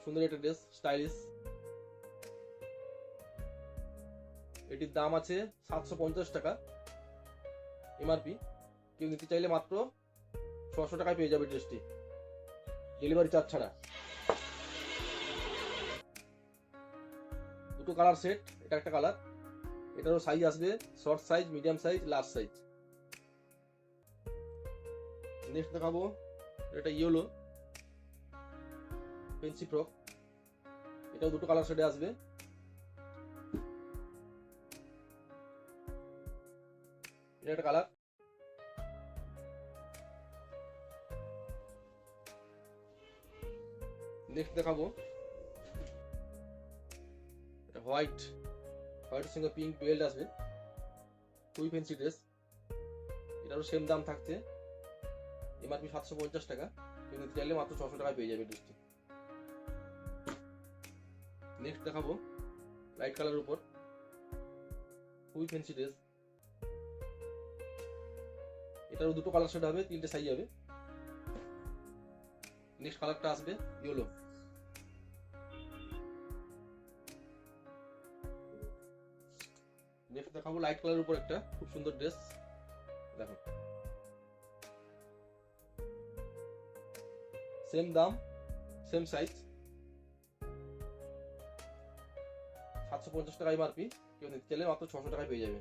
সুন্দর একটা dress, stylish. এটির দাম আছে 750 টাকা এমআরপি। কেউ নিতে চাইলে মাত্র 600 টাকায় পেয়ে যাবে ড্রেসটি, ডেলিভারি চার্জ ছাড়া। দুটো কালার সেট, এটা একটা কালার। এটারও সাইজ আসবে short size, medium size, large size. Next দেখাবো, এটা ইয়েলো ফেন্সি ফ্রক। এটাও দুটো কালার সেটে আসবে। এটা একটা কালার। নেক্সট দেখাবো, এটা হোয়াইটের সঙ্গে পিঙ্ক বেল্ট আসবে, খুবই ফেন্সি ড্রেস। এটারও সেম দাম থাকছে, এমআরপি 750 টাকা। কেউ নিতে চাইলে মাত্র 600 টাকায় পেয়ে যাবে ড্রেসটি। নেক্সট দেখাবো, লাইট কালারের উপর খুবই ফেন্সি ড্রেস। এটারও দুটো কালার সেট হবে, 3টে সাইজ হবে। নেক্সট কালারটা আসবে ইয়েলো। নেক্সট দেখাবো লাইট কালারের উপর একটা খুব সুন্দর ড্রেস, দেখো। সেম দাম, সেম সাইজ, 750 টাকা এমআরপি। কেউ নিতে চাইলে মাত্র 600 টাকায় পেয়ে যাবে।